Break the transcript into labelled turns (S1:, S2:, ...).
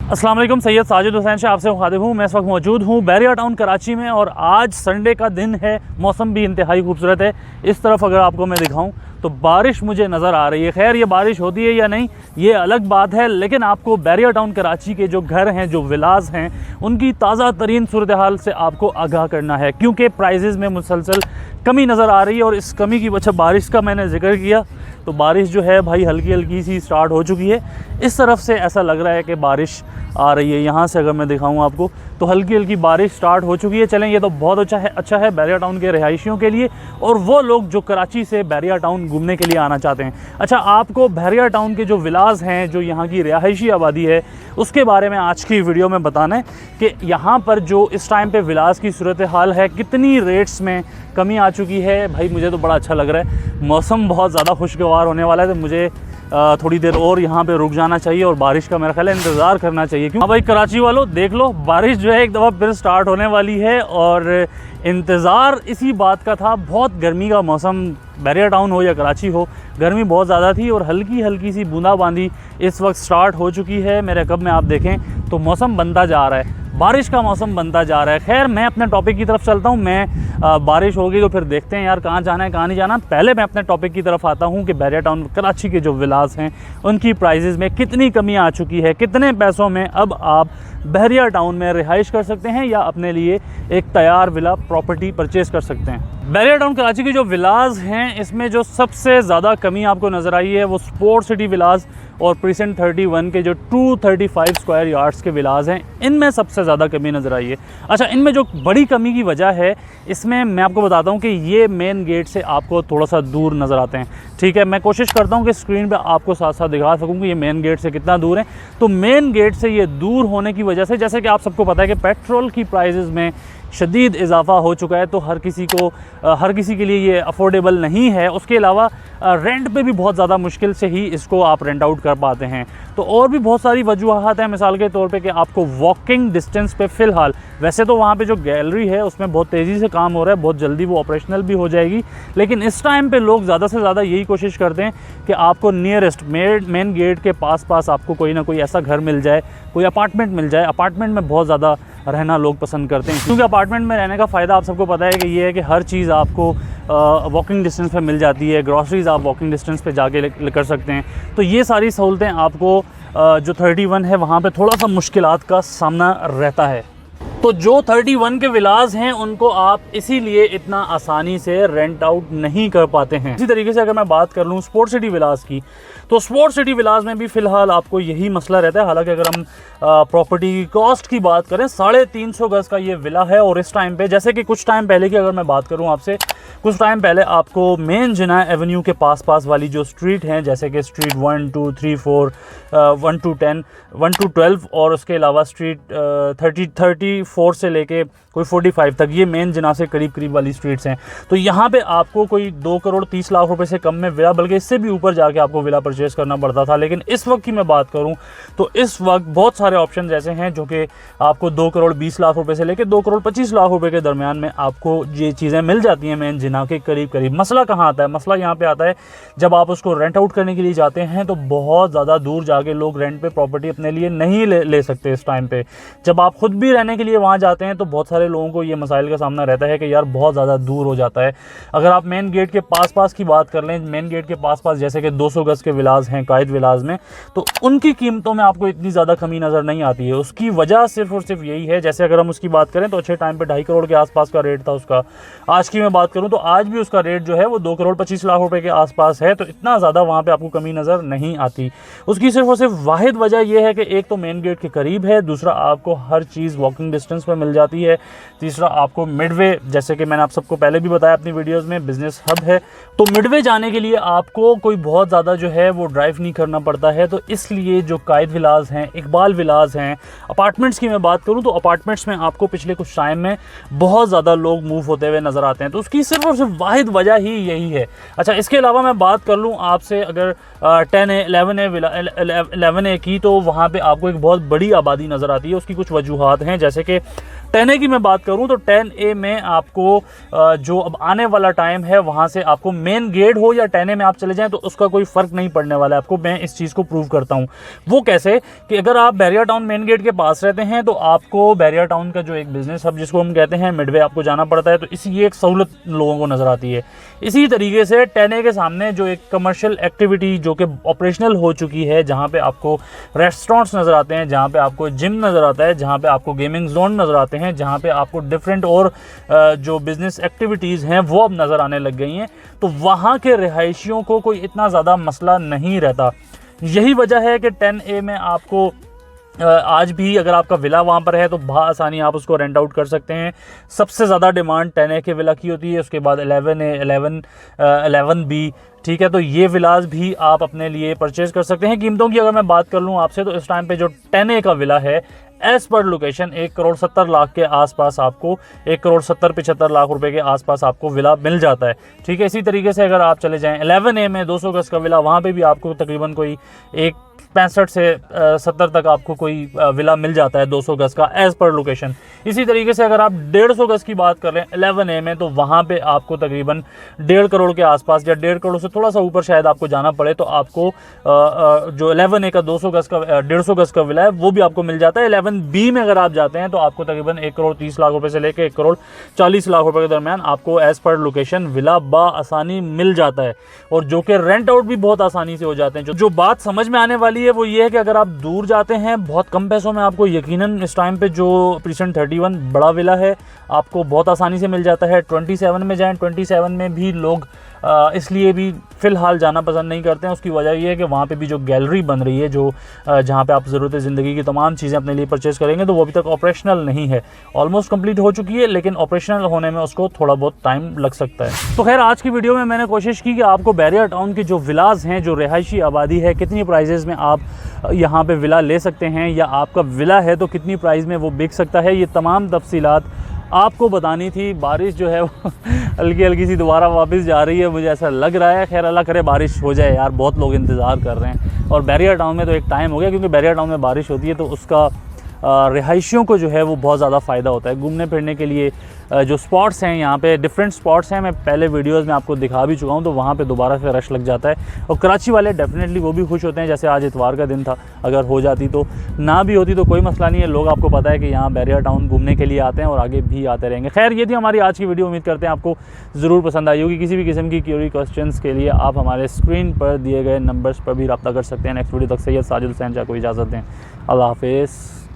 S1: अस्सलाम वालेकुम, सैयद साजिद हुसैन शाह आपसे मुखातिब हूँ। मैं इस वक्त मौजूद हूँ बैरिया टाउन कराची में और आज संडे का दिन है। मौसम भी इंतहाई खूबसूरत है। इस तरफ अगर आपको मैं दिखाऊँ तो बारिश मुझे नज़र आ रही है। खैर ये बारिश होती है या नहीं ये अलग बात है, लेकिन आपको बैरिया टाउन कराची के जो घर हैं, जो विलास हैं, उनकी ताज़ा तरीन सूरत हाल से आपको आगाह करना है, क्योंकि प्राइजेज़ में मुसलसल कमी नज़र आ रही है। और इस कमी की वजह बारिश का मैंने जिक्र किया तो बारिश जो है भाई हल्की हल्की सी स्टार्ट हो चुकी है। इस तरफ से ऐसा लग रहा है कि बारिश आ रही है। यहाँ से अगर मैं दिखाऊँ आपको तो हल्की हल्की बारिश स्टार्ट हो चुकी है। चलें, ये तो बहुत अच्छा है बैरिया टाउन के रहायशियों के लिए और वो लोग जो कराची से बैरिया टाउन घूमने के लिए आना चाहते हैं। अच्छा, आपको बैरिया टाउन के जो विलास हैं, जो यहाँ की रहायशी आबादी है, उसके बारे में आज की वीडियो में बताना है कि यहाँ पर जो इस टाइम पे विलास की सूरत हाल है, कितनी रेट्स में कमी आ चुकी है। भाई मुझे तो बड़ा अच्छा लग रहा है। मौसम बहुत ज़्यादा खुशगवार होने वाला है, तो मुझे थोड़ी देर और यहाँ पे रुक जाना चाहिए और बारिश का मेरा ख्याल है इंतज़ार करना चाहिए। क्यों? हाँ भाई कराची वालों, देख लो बारिश जो है एक दफ़ा फिर स्टार्ट होने वाली है और इंतज़ार इसी बात का था। बहुत गर्मी का मौसम, बैरिया टाउन हो या कराची हो, गर्मी बहुत ज़्यादा थी और हल्की हल्की सी बूंदाबांदी इस वक्त स्टार्ट हो चुकी है। मेरे कब में आप देखें तो मौसम बनता जा रहा है, बारिश का मौसम बनता जा रहा है। खैर मैं अपने टॉपिक की तरफ चलता हूँ। मैं बारिश होगी तो फिर देखते हैं यार कहाँ जाना है कहाँ नहीं जाना। पहले मैं अपने टॉपिक की तरफ आता हूँ कि बैरिया टाउन कराची के जो विलास हैं उनकी प्राइजेज़ में कितनी कमी आ चुकी है, कितने पैसों में अब आप बैरिया टाउन में रिहाइश कर सकते हैं या अपने लिए एक तैयार विला प्रॉपर्टी परचेज़ कर सकते हैं। बैरिया टाउन कराची के जो विलास हैं इसमें जो सबसे ज़्यादा कमी आपको नज़र आई है वो स्पोर्ट सिटी विलास और प्रीसेंट 31 के जो 235 स्क्वायर यार्ड्स के विलास हैं, इनमें सबसे ज़्यादा कमी नज़र आई है। अच्छा, इनमें जो बड़ी कमी की वजह है, इसमें मैं आपको बताता हूँ कि ये मेन गेट से आपको थोड़ा सा दूर नज़र आते हैं। ठीक है, मैं कोशिश करता हूँ कि स्क्रीन पे आपको साथ साथ दिखा सकूँ कि ये मेन गेट से कितना दूर है। तो मेन गेट से ये दूर होने की वजह से, जैसे कि आप सबको पता है कि पेट्रोल की प्राइजेज़ में शदीद इजाफ़ा हो चुका है, तो हर किसी के लिए ये अफोर्डेबल नहीं है। उसके अलावा रेंट पे भी बहुत ज़्यादा मुश्किल से ही इसको आप रेंट आउट कर पाते हैं। तो और भी बहुत सारी वजूहात हैं, मिसाल के तौर पे कि आपको वॉकिंग डिस्टेंस पे फ़िलहाल, वैसे तो वहाँ पे जो गैलरी है उसमें बहुत तेज़ी से काम हो रहा है, बहुत जल्दी वो ऑपरेशनल भी हो जाएगी, लेकिन इस टाइम पे लोग ज़्यादा से ज़्यादा यही कोशिश करते हैं कि आपको नियरेस्ट मेन गेट के पास आपको कोई ना कोई ऐसा घर मिल जाए, कोई अपार्टमेंट मिल जाए। अपार्टमेंट में बहुत ज़्यादा रहना लोग पसंद करते हैं, क्योंकि अपार्टमेंट में रहने का फ़ायदा आप सबको पता है कि ये है कि हर चीज़ आपको वॉकिंग डिस्टेंस पे मिल जाती है। ग्रॉसरीज़ आप वॉकिंग डिस्टेंस पे जाके कर सकते हैं। तो ये सारी सहूलतें आपको जो 31 है वहाँ पे थोड़ा सा मुश्किलात का सामना रहता है। तो जो 31 के विलास हैं उनको आप इसीलिए इतना आसानी से रेंट आउट नहीं कर पाते हैं। इसी तरीके से अगर मैं बात कर लूँ स्पोर्ट सिटी विलास की, तो स्पोर्ट सिटी विलास में भी फ़िलहाल आपको यही मसला रहता है। हालांकि अगर हम प्रॉपर्टी की कॉस्ट की बात करें, 350 गज़ का ये विला है और इस टाइम पे, जैसे कि कुछ टाइम पहले की अगर मैं बात करूँ आपसे, कुछ टाइम पहले आपको मेन जिना एवेन्यू के पास वाली जो स्ट्रीट हैं, जैसे कि स्ट्रीट 1 2 3 4 1 to 10 1 to 12 और उसके अलावा स्ट्रीट 34 से लेके कोई 45 तक, ये मेन जिना से करीब वाली स्ट्रीट्स हैं। तो यहाँ पे आपको कोई 2 करोड़ 30 लाख रुपए से कम में विला, बल्कि इससे भी ऊपर जाके आपको विला परचेज़ करना पड़ता था। लेकिन इस वक्त की मैं बात करूँ तो इस वक्त बहुत सारे ऑप्शन ऐसे हैं जो कि आपको 2 करोड़ 20 लाख रुपए से लेकर 2 करोड़ 25 लाख रुपए के दरमियान में आपको ये चीज़ें मिल जाती हैं मेन जिना के करीब। मसला कहाँ आता है? मसला यहाँ पे आता है जब आप उसको रेंट आउट करने के लिए जाते हैं तो बहुत ज़्यादा दूर जाके लोग रेंट पे प्रॉपर्टी अपने लिए नहीं ले सकते इस टाइम पे। जब आप खुद भी रहने के लिए वहाँ जाते हैं तो बहुत सारे लोगों को ये मसाइल का सामना रहता है कि यार बहुत ज़्यादा दूर हो जाता है। अगर आप मेन गेट के पास की बात कर लें, मेन गेट के पास जैसे कि 200 गज़ के विलास हैं कायद विलास में, तो उनकी कीमतों में आपको इतनी ज़्यादा कमी नज़र नहीं आती है। उसकी वजह सिर्फ और सिर्फ यही है, जैसे अगर हम उसकी बात करें तो अच्छे टाइम पे 2.5 करोड़ के आसपास का रेट था उसका। आज की मैं बात करूं तो आज भी उसका रेट जो है वो 2 करोड़ 25 लाख रुपए के आसपास है। तो इतना ज़्यादा वहाँ पे आपको कमी नज़र नहीं आती। उसकी सिर्फ और सिर्फ वाहिद वजह यह है कि एक तो मेन गेट के करीब है, दूसरा आपको हर चीज़ वॉकिंग डिस्टेंस पर मिल जाती है, तीसरा आपको मिडवे, जैसे कि मैंने आप सबको पहले भी बताया अपनी वीडियोज़ में, बिजनेस हब है। तो मिडवे जाने के लिए आपको कोई बहुत ज़्यादा जो है वो ड्राइव नहीं करना पड़ता है। तो इसलिए जो कायद विलास हैं, इकबाल विलास हैं, अपार्टमेंट्स की मैं बात करूं तो अपार्टमेंट्स में आपको पिछले कुछ टाइम में बहुत ज़्यादा लोग मूव होते हुए नज़र आते हैं। तो उसकी सिर्फ और सिर्फ वाहिद वजह ही यही है। अच्छा, इसके अलावा मैं बात कर लूँ आपसे अगर 10A 11A की, तो वहाँ पर आपको एक बहुत बड़ी आबादी नज़र आती है। उसकी कुछ वजूहात हैं, जैसे कि 10A की मैं बात करूं तो 10A में आपको जो अब आने वाला टाइम है वहां से आपको मेन गेट हो या 10A में आप चले जाएं तो उसका कोई फ़र्क नहीं पड़ने वाला है आपको। मैं इस चीज़ को प्रूव करता हूं। वो कैसे कि अगर आप बैरियर टाउन मेन गेट के पास रहते हैं तो आपको बैरियर टाउन का जो एक बिज़नेस हब जिसको हम कहते हैं मिडवे आपको जाना पड़ता है, तो इसी ये एक सहूलत लोगों को नज़र आती है। इसी तरीके से 10A के सामने जो एक कमर्शियल एक्टिविटी जो कि ऑपरेशनल हो चुकी है, जहाँ पे आपको रेस्टोरेंट्स नज़र आते हैं, जहाँ पे आपको जिम नज़र आता है, जहाँ पे आपको गेमिंग जोन नज़र आते हैं, जहाँ पे आपको डिफरेंट और जो बिज़नेस एक्टिविटीज़ हैं वो अब नज़र आने लग गई हैं, तो वहाँ के रिहायशियों को कोई इतना ज़्यादा मसला नहीं रहता। यही वजह है कि 10A में आपको आज भी अगर आपका विला वहाँ पर है तो आसानी आप उसको रेंट आउट कर सकते हैं। सबसे ज़्यादा डिमांड 10A के विला की होती है, उसके बाद 11A, 11B, ठीक है। तो ये विलाज भी आप अपने लिए परचेज़ कर सकते हैं। कीमतों की अगर मैं बात कर लूँ आपसे तो इस टाइम पे जो 10A का विला है एज पर लोकेशन 1,70,00,000 के आसपास आपको 1,70,75 लाख रुपए के आसपास आपको विला मिल जाता है, ठीक है। इसी तरीके से अगर आप चले जाएं 11A में 200 गज का विला, वहाँ पे भी आपको तकरीबन कोई 65 से 70 तक आपको कोई विला मिल जाता है 200 गज का एज पर लोकेशन। इसी तरीके से अगर आप 150 गज की बात कर रहे हैं 11A में, तो वहाँ पे आपको तकरीबन 1.5 करोड़ के आसपास या 1.5 करोड़ से थोड़ा सा ऊपर शायद आपको जाना पड़े तो आपको जो 11A का 200 गज का 150 गज का विला है वो भी आपको मिल जाता है। 11B में अगर आप जाते हैं तो आपको तकरीबन 1,30,00,000 रुपए से लेकर 1,40,00,000 रुपए के दरमियान आपको एज पर लोकेशन विला आसानी मिल जाता है, और जो कि रेंट आउट भी बहुत आसानी से हो जाते हैं। जो बात समझ में आने वाली है वो ये है कि अगर आप दूर जाते हैं बहुत कम पैसों में आपको यकीनन इस टाइम पे जो प्रीसेंट 31 बड़ा विला है आपको बहुत आसानी से मिल जाता है। 27 में जाएं, 27 में भी लोग इसलिए भी फ़िलहाल जाना पसंद नहीं करते हैं। उसकी वजह ये है कि वहाँ पे भी जो गैलरी बन रही है, जो जहाँ पे आप ज़रूरत ज़िंदगी की तमाम चीज़ें अपने लिए परचेज़ करेंगे, तो वो अभी तक ऑपरेशनल नहीं है। ऑलमोस्ट कंप्लीट हो चुकी है लेकिन ऑपरेशनल होने में उसको थोड़ा बहुत टाइम लग सकता है। तो खैर आज की वीडियो में मैंने कोशिश की कि आपको बैरियर टाउन की जो विलाज हैं, जो रिहायशी आबादी है, कितनी प्राइजेज़ में आप यहाँ पर विला ले सकते हैं, या आपका विला है तो कितनी प्राइस में वो बिक सकता है, ये तमाम तफसीलात आपको बतानी थी। बारिश जो है वो हल्की हल्की सी दोबारा वापस जा रही है, मुझे ऐसा लग रहा है। खैर अल्लाह करे बारिश हो जाए यार, बहुत लोग इंतज़ार कर रहे हैं। और बैरियर टाउन में तो एक टाइम हो गया, क्योंकि बैरियर टाउन में बारिश होती है तो उसका रिहायशियों को जो है वो बहुत ज़्यादा फ़ायदा होता है। घूमने फिरने के लिए जो स्पॉट्स हैं यहाँ पे डिफरेंट स्पॉट्स हैं, मैं पहले वीडियोस में आपको दिखा भी चुका हूँ, तो वहाँ पे दोबारा से रश लग जाता है। और कराची वाले डेफिनेटली वो भी खुश होते हैं, जैसे आज इतवार का दिन था, अगर हो जाती तो, ना भी होती तो कोई मसला नहीं है। लोग आपको पता है कि यहाँ बैरियर टाउन घूमने के लिए आते हैं और आगे भी आते रहेंगे। खैर ये थी हमारी आज की वीडियो, उम्मीद करते हैं आपको ज़रूर पसंद आई होगी। किसी भी किस्म की क्यूरी क्वेश्चंस के लिए आप हमारे स्क्रीन पर दिए गए नंबर्स पर भी रब्ता कर सकते हैं। नेक्स्ट वीडियो तक सैयद साजिद हुसैन शाह को इजाज़त दें। अल्लाह हाफिज़।